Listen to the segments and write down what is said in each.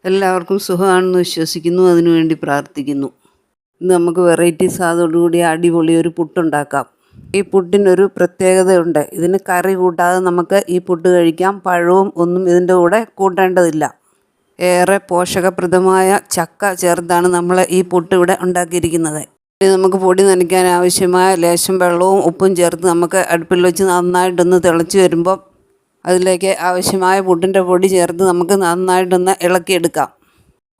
എല്ലാവർക്കും സുഖമാണെന്ന് വിശ്വസിക്കുന്നു. അതിനുവേണ്ടി പ്രാർത്ഥിക്കുന്നു. ഇന്ന് നമുക്ക് വെറൈറ്റി സാധനത്തോടുകൂടി അടിപൊളി ഒരു പുട്ടുണ്ടാക്കാം. ഈ പുട്ടിനൊരു പ്രത്യേകതയുണ്ട്. ഇതിന് കറി കൂട്ടാതെ നമുക്ക് ഈ പുട്ട് കഴിക്കാം. പഴവും ഒന്നും ഇതിൻ്റെ കൂടെ കൂട്ടേണ്ടതില്ല. ഏറെ പോഷകപ്രദമായ ചക്ക ചേർത്താണ് നമ്മൾ ഈ പുട്ട് ഇവിടെ ഉണ്ടാക്കിയിരിക്കുന്നത്. ഇനി നമുക്ക് പൊടി നനയ്ക്കാൻ ആവശ്യമായ ലേശം വെള്ളവും ഉപ്പും ചേർത്ത് നമുക്ക് അടുപ്പിൽ വെച്ച് നന്നായിട്ടൊന്ന് തിളച്ച് വരുമ്പോൾ അതിലേക്ക് ആവശ്യമായ പുട്ടിൻ്റെ പൊടി ചേർത്ത് നമുക്ക് നന്നായിട്ടൊന്ന് ഇളക്കിയെടുക്കാം.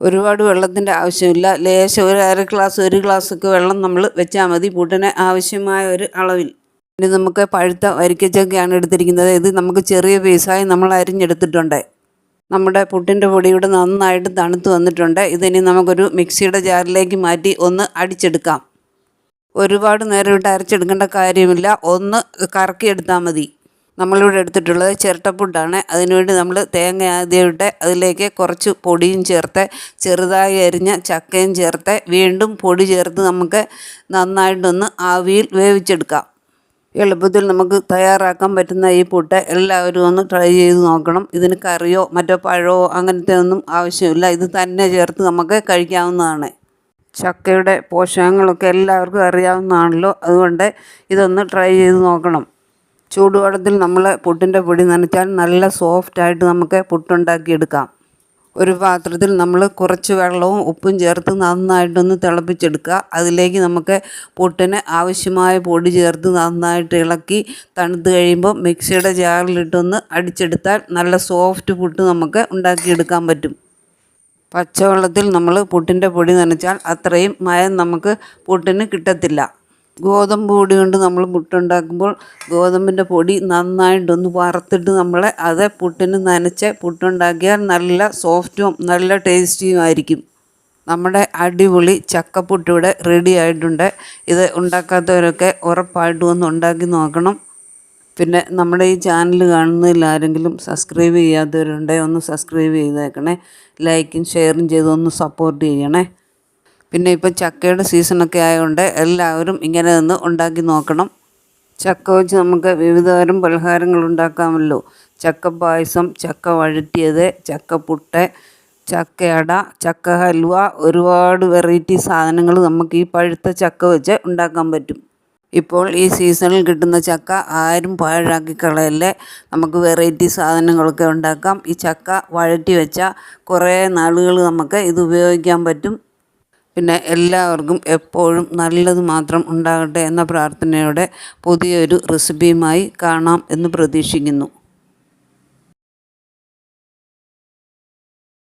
ഒരുപാട് വെള്ളത്തിൻ്റെ ആവശ്യമില്ല. ലേശം ഒരു ഒരു ഗ്ലാസ്സൊക്കെ വെള്ളം നമ്മൾ വെച്ചാൽ മതി പുട്ടിന് ആവശ്യമായ ഒരു അളവിൽ. ഇനി നമുക്ക് പഴുത്ത വരിക്കച്ചക്കയാണ് എടുത്തിരിക്കുന്നത്. ഇത് നമുക്ക് ചെറിയ പീസായി നമ്മൾ അരിഞ്ഞെടുത്തിട്ടുണ്ട്. നമ്മുടെ പുട്ടിൻ്റെ പൊടി ഇവിടെ നന്നായിട്ട് തണുത്ത് വന്നിട്ടുണ്ട്. ഇതിനി നമുക്കൊരു മിക്സിയുടെ ജാറിലേക്ക് മാറ്റി ഒന്ന് അടിച്ചെടുക്കാം. ഒരുപാട് നേരം ഇട്ട് അരച്ചെടുക്കേണ്ട കാര്യമില്ല. ഒന്ന് കറക്കിയെടുത്താൽ മതി. നമ്മളിവിടെ എടുത്തിട്ടുള്ളത് ചിരട്ടപ്പുട്ടാണ്. അതിനുവേണ്ടി നമ്മൾ തേങ്ങ ആദ്യം ഇട്ട് അതിലേക്ക് കുറച്ച് പൊടിയും ചേർത്ത് ചെറുതായി അരിഞ്ഞ ചക്കയും ചേർത്ത് വീണ്ടും പൊടി ചേർത്ത് നമുക്ക് നന്നായിട്ടൊന്ന് ആവിയിൽ വേവിച്ചെടുക്കാം. എളുപ്പത്തിൽ നമുക്ക് തയ്യാറാക്കാൻ പറ്റുന്ന ഈ പുട്ട് എല്ലാവരും ഒന്ന് ട്രൈ ചെയ്ത് നോക്കണം. ഇതിന് കറിയോ മറ്റോ പഴമോ അങ്ങനത്തെ ഒന്നും ആവശ്യമില്ല. ഇത് തന്നെ ചേർത്ത് നമുക്ക് കഴിക്കാവുന്നതാണ്. ചക്കയുടെ പോഷകങ്ങളൊക്കെ എല്ലാവർക്കും അറിയാവുന്നതാണല്ലോ. അതുകൊണ്ട് ഇതൊന്ന് ട്രൈ ചെയ്ത് നോക്കണം. ചൂടുവെള്ളത്തിൽ നമ്മൾ പുട്ടിൻ്റെ പൊടി നനച്ചാൽ നല്ല സോഫ്റ്റായിട്ട് നമുക്ക് പുട്ടുണ്ടാക്കിയെടുക്കാം. ഒരു പാത്രത്തിൽ നമ്മൾ കുറച്ച് വെള്ളവും ഉപ്പും ചേർത്ത് നന്നായിട്ടൊന്ന് തിളപ്പിച്ചെടുക്കുക. അതിലേക്ക് നമുക്ക് പുട്ടിന് ആവശ്യമായ പൊടി ചേർത്ത് നന്നായിട്ട് ഇളക്കി തണുത്ത് കഴിയുമ്പോൾ മിക്സിയുടെ ജാറിലിട്ടൊന്ന് അടിച്ചെടുത്താൽ നല്ല സോഫ്റ്റ് പുട്ട് നമുക്ക് ഉണ്ടാക്കിയെടുക്കാൻ പറ്റും. പച്ചവെള്ളത്തിൽ നമ്മൾ പുട്ടിൻ്റെ പൊടി നനച്ചാൽ അത്രയും മയം നമുക്ക് പുട്ടിന് കിട്ടത്തില്ല. ഗോതമ്പ് പൊടി കൊണ്ട് നമ്മൾ പുട്ടുണ്ടാക്കുമ്പോൾ ഗോതമ്പിൻ്റെ പൊടി നന്നായിട്ടൊന്ന് വറുത്തിട്ട് നമ്മൾ അത് പുട്ടിന് നനച്ച് പുട്ടുണ്ടാക്കിയാൽ നല്ല സോഫ്റ്റും നല്ല ടേസ്റ്റിയും ആയിരിക്കും. നമ്മുടെ അടിപൊളി ചക്കപ്പുട്ട് ഇവിടെ റെഡി ആയിട്ടുണ്ട്. ഇത് ഉണ്ടാക്കാത്തവരൊക്കെ ഉറപ്പായിട്ടും ഒന്ന് ഉണ്ടാക്കി നോക്കണം. പിന്നെ നമ്മുടെ ഈ ചാനൽ കാണുന്നതിൽ ആരെങ്കിലും സബ്സ്ക്രൈബ് ചെയ്യാത്തവരുണ്ടെങ്കിൽ ഒന്ന് സബ്സ്ക്രൈബ് ചെയ്തേക്കണേ. ലൈക്കും ഷെയറും ചെയ്ത് ഒന്ന് സപ്പോർട്ട് ചെയ്യണേ. പിന്നെ ഇപ്പോൾ ചക്കയുടെ സീസണൊക്കെ ആയതുകൊണ്ട് എല്ലാവരും ഇങ്ങനെ ഒന്ന് ഉണ്ടാക്കി നോക്കണം. ചക്ക വെച്ച് നമുക്ക് വിവിധതരം പലഹാരങ്ങൾ ഉണ്ടാക്കാമല്ലോ. ചക്ക പായസം, ചക്ക വഴറ്റിയത്, ചക്കപ്പുട്ട്, ചക്കയട, ചക്ക ഹൽവ, ഒരുപാട് വെറൈറ്റി സാധനങ്ങൾ നമുക്ക് ഈ പഴുത്ത ചക്ക വെച്ച് ഉണ്ടാക്കാൻ പറ്റും. ഇപ്പോൾ ഈ സീസണിൽ കിട്ടുന്ന ചക്ക ആരും പാഴാക്കി കളയല്ലേ. നമുക്ക് വെറൈറ്റി സാധനങ്ങളൊക്കെ ഉണ്ടാക്കാം. ഈ ചക്ക വഴറ്റി വെച്ചാൽ കുറേ നാളുകൾ നമുക്ക് ഇത് ഉപയോഗിക്കാൻ പറ്റും. പിന്നെ എല്ലാവർക്കും എപ്പോഴും നല്ലത് മാത്രം ഉണ്ടാകട്ടെ എന്ന പ്രാർത്ഥനയോടെ പുതിയൊരു റെസിപ്പിയുമായി കാണാം എന്ന് പ്രതീക്ഷിക്കുന്നു.